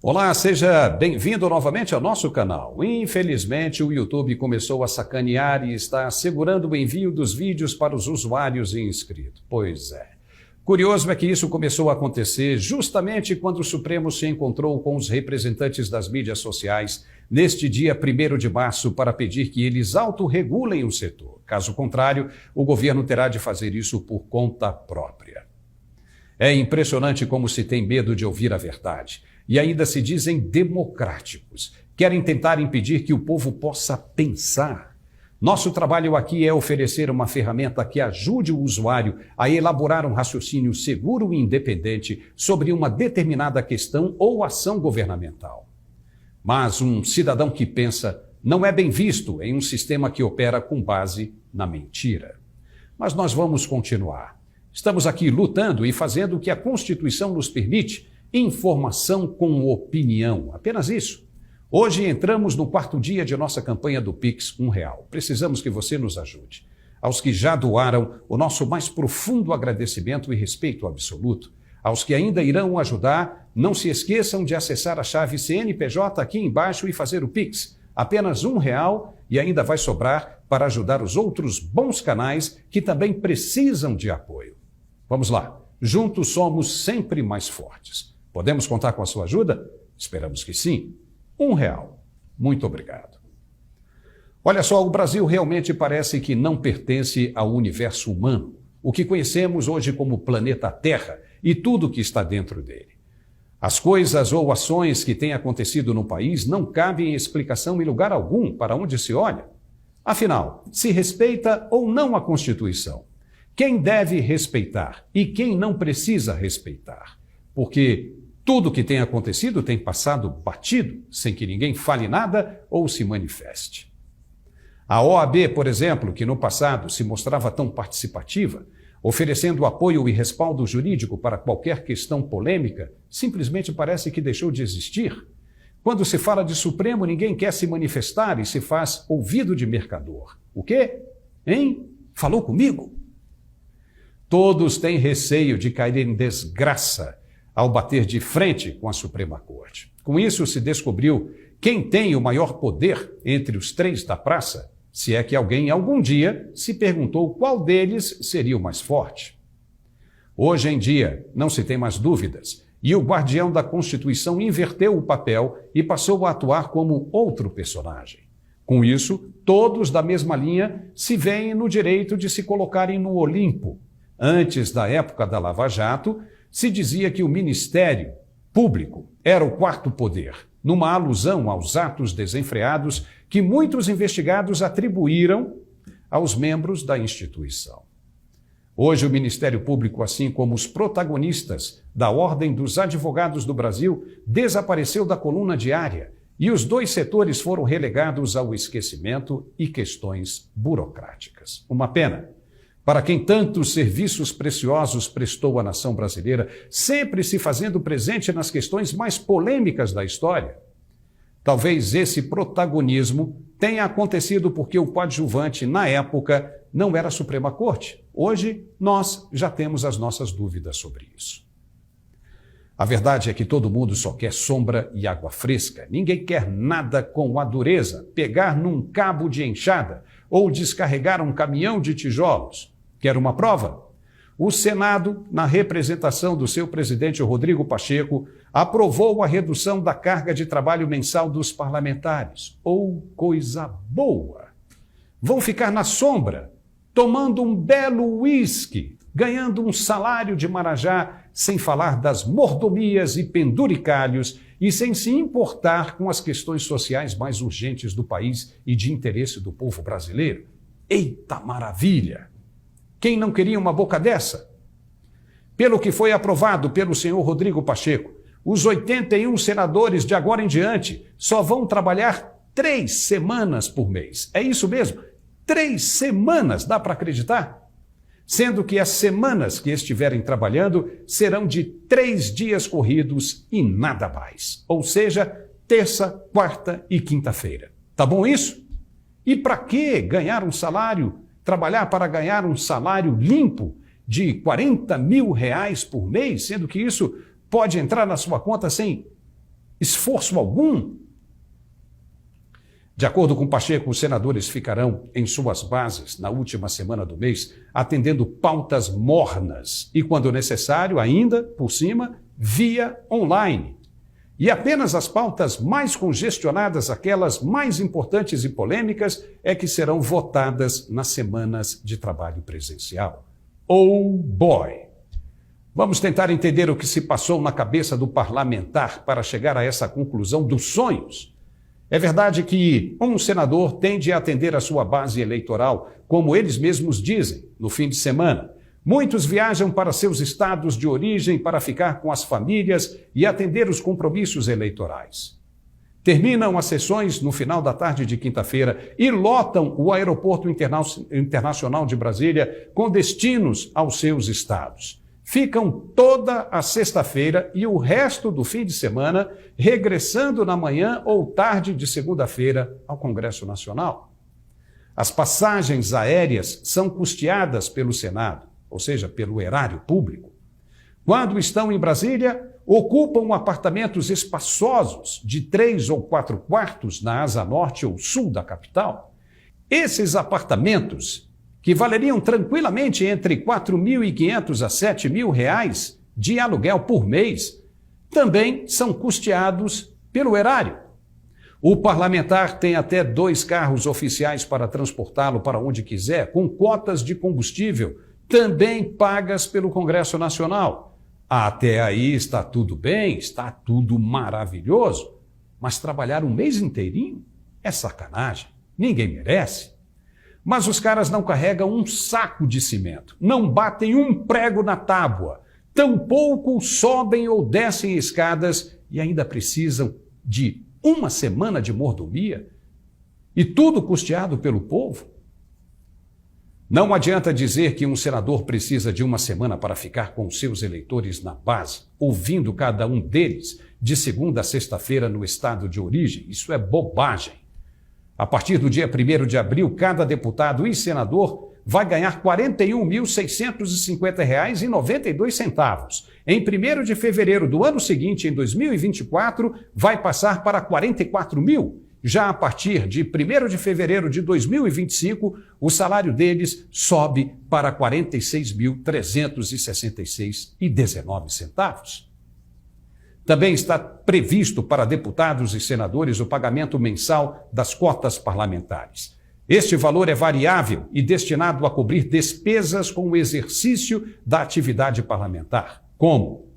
Olá, seja bem-vindo novamente ao nosso canal. Infelizmente, o YouTube começou a sacanear e está assegurando o envio dos vídeos para os usuários inscritos. Pois é. Curioso é que isso começou a acontecer justamente quando o Supremo se encontrou com os representantes das mídias sociais neste dia 1º de março para pedir que eles autorregulem o setor. Caso contrário, o governo terá de fazer isso por conta própria. É impressionante como se tem medo de ouvir a verdade. E ainda se dizem democráticos. Querem tentar impedir que o povo possa pensar. Nosso trabalho aqui é oferecer uma ferramenta que ajude o usuário a elaborar um raciocínio seguro e independente sobre uma determinada questão ou ação governamental. Mas um cidadão que pensa não é bem visto em um sistema que opera com base na mentira. Mas nós vamos continuar. Estamos aqui lutando e fazendo o que a Constituição nos permite: informação com opinião, apenas isso. Hoje entramos no 4º dia de nossa campanha do Pix R$1. Precisamos que você nos ajude. Aos que já doaram, o nosso mais profundo agradecimento e respeito absoluto. Aos que ainda irão ajudar, não se esqueçam de acessar a chave CNPJ aqui embaixo e fazer o Pix. Apenas R$1 e ainda vai sobrar para ajudar os outros bons canais que também precisam de apoio. Vamos lá, juntos somos sempre mais fortes. Podemos contar com a sua ajuda? Esperamos que sim. R$1. Muito obrigado. Olha só, o Brasil realmente parece que não pertence ao universo humano, o que conhecemos hoje como planeta Terra e tudo que está dentro dele. As coisas ou ações que têm acontecido no país não cabem em explicação em lugar algum para onde se olha. Afinal, se respeita ou não a Constituição? Quem deve respeitar e quem não precisa respeitar? Porque tudo que tem acontecido tem passado batido, sem que ninguém fale nada ou se manifeste. A OAB, por exemplo, que no passado se mostrava tão participativa, oferecendo apoio e respaldo jurídico para qualquer questão polêmica, simplesmente parece que deixou de existir. Quando se fala de Supremo, ninguém quer se manifestar e se faz ouvido de mercador. O quê? Hein? Falou comigo? Todos têm receio de cair em desgraça ao bater de frente com a Suprema Corte. Com isso, se descobriu quem tem o maior poder entre os 3 da praça, se é que alguém algum dia se perguntou qual deles seria o mais forte. Hoje em dia, não se tem mais dúvidas, e o guardião da Constituição inverteu o papel e passou a atuar como outro personagem. Com isso, todos da mesma linha se veem no direito de se colocarem no Olimpo. Antes da época da Lava Jato, se dizia que o Ministério Público era o 4º poder, numa alusão aos atos desenfreados que muitos investigados atribuíram aos membros da instituição. Hoje, o Ministério Público, assim como os protagonistas da Ordem dos Advogados do Brasil, desapareceu da coluna diária e os 2 setores foram relegados ao esquecimento e questões burocráticas. Uma pena. Para quem tantos serviços preciosos prestou à nação brasileira, sempre se fazendo presente nas questões mais polêmicas da história. Talvez esse protagonismo tenha acontecido porque o coadjuvante, na época, não era a Suprema Corte. Hoje, nós já temos as nossas dúvidas sobre isso. A verdade é que todo mundo só quer sombra e água fresca. Ninguém quer nada com a dureza, pegar num cabo de enxada ou descarregar um caminhão de tijolos. Quer uma prova? O Senado, na representação do seu presidente Rodrigo Pacheco, aprovou a redução da carga de trabalho mensal dos parlamentares. Coisa boa! Vão ficar na sombra, tomando um belo uísque, ganhando um salário de marajá, sem falar das mordomias e penduricalhos e sem se importar com as questões sociais mais urgentes do país e de interesse do povo brasileiro. Eita maravilha! Quem não queria uma boca dessa? Pelo que foi aprovado pelo senhor Rodrigo Pacheco, os 81 senadores de agora em diante só vão trabalhar 3 semanas por mês. É isso mesmo? 3 semanas, dá para acreditar? Sendo que as semanas que estiverem trabalhando serão de 3 dias corridos e nada mais. Ou seja, terça, quarta e quinta-feira. Tá bom isso? E para que ganhar um salário? Trabalhar para ganhar um salário limpo de R$40 mil por mês, sendo que isso pode entrar na sua conta sem esforço algum. De acordo com Pacheco, os senadores ficarão em suas bases na última semana do mês, atendendo pautas mornas e, quando necessário, ainda, por cima, via online. E apenas as pautas mais congestionadas, aquelas mais importantes e polêmicas, é que serão votadas nas semanas de trabalho presencial. Oh boy! Vamos tentar entender o que se passou na cabeça do parlamentar para chegar a essa conclusão dos sonhos. É verdade que um senador tende a atender a sua base eleitoral, como eles mesmos dizem, no fim de semana. Muitos viajam para seus estados de origem para ficar com as famílias e atender os compromissos eleitorais. Terminam as sessões no final da tarde de quinta-feira e lotam o Aeroporto Internacional de Brasília com destinos aos seus estados. Ficam toda a sexta-feira e o resto do fim de semana regressando na manhã ou tarde de segunda-feira ao Congresso Nacional. As passagens aéreas são custeadas pelo Senado, ou seja, pelo erário público. Quando estão em Brasília, ocupam apartamentos espaçosos de 3 ou 4 quartos na asa norte ou sul da capital. Esses apartamentos, que valeriam tranquilamente entre R$ 4.500 a R$ 7.000 de aluguel por mês, também são custeados pelo erário. O parlamentar tem até 2 carros oficiais para transportá-lo para onde quiser, com cotas de combustível, também pagas pelo Congresso Nacional. Até aí está tudo bem, está tudo maravilhoso, mas trabalhar um mês inteirinho é sacanagem, ninguém merece. Mas os caras não carregam um saco de cimento, não batem um prego na tábua, tampouco sobem ou descem escadas e ainda precisam de uma semana de mordomia e tudo custeado pelo povo. Não adianta dizer que um senador precisa de uma semana para ficar com seus eleitores na base, ouvindo cada um deles de segunda a sexta-feira no estado de origem. Isso é bobagem. A partir do dia 1º de abril, cada deputado e senador vai ganhar R$ 41.650,92. Em 1º de fevereiro do ano seguinte, em 2024, vai passar para 44 mil. Já a partir de 1º de fevereiro de 2025, o salário deles sobe para R$ 46.366,19. Também está previsto para deputados e senadores o pagamento mensal das cotas parlamentares. Este valor é variável e destinado a cobrir despesas com o exercício da atividade parlamentar, como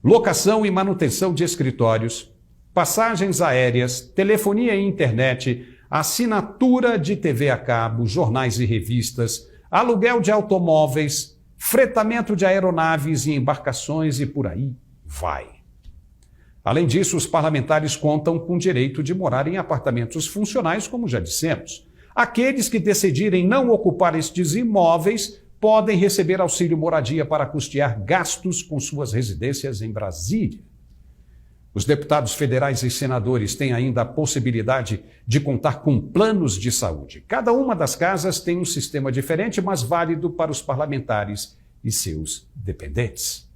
locação e manutenção de escritórios, passagens aéreas, telefonia e internet, assinatura de TV a cabo, jornais e revistas, aluguel de automóveis, fretamento de aeronaves e embarcações e por aí vai. Além disso, os parlamentares contam com direito de morar em apartamentos funcionais, como já dissemos. Aqueles que decidirem não ocupar estes imóveis podem receber auxílio moradia para custear gastos com suas residências em Brasília. Os deputados federais e senadores têm ainda a possibilidade de contar com planos de saúde. Cada uma das casas tem um sistema diferente, mas válido para os parlamentares e seus dependentes.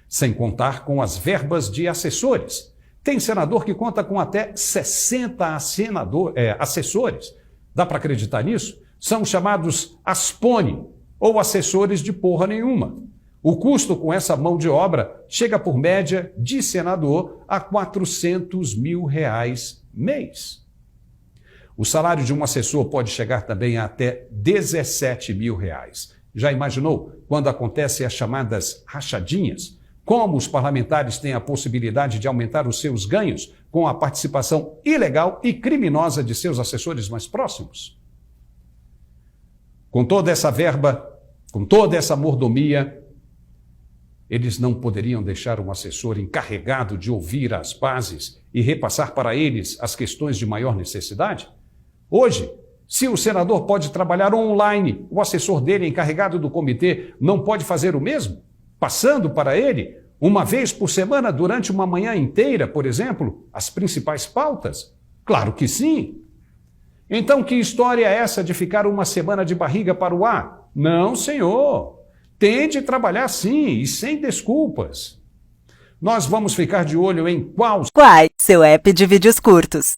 Sem contar com as verbas de assessores. Tem senador que conta com até 60 assessores. Dá para acreditar nisso? São chamados ASPONE, ou assessores de porra nenhuma. O custo com essa mão de obra chega por média de senador a R$ 400 mil mês. O salário de um assessor pode chegar também a até R$ 17 mil. Já imaginou quando acontecem as chamadas rachadinhas? Como os parlamentares têm a possibilidade de aumentar os seus ganhos com a participação ilegal e criminosa de seus assessores mais próximos? Com toda essa verba, com toda essa mordomia, eles não poderiam deixar um assessor encarregado de ouvir as bases e repassar para eles as questões de maior necessidade? Hoje, se o senador pode trabalhar online, o assessor dele, encarregado do comitê, não pode fazer o mesmo? Passando para ele, uma vez por semana, durante uma manhã inteira, por exemplo, as principais pautas? Claro que sim! Então, que história é essa de ficar uma semana de barriga para o ar? Não, senhor! Tente trabalhar sim e sem desculpas. Nós vamos ficar de olho em qual Quai, seu app de vídeos curtos.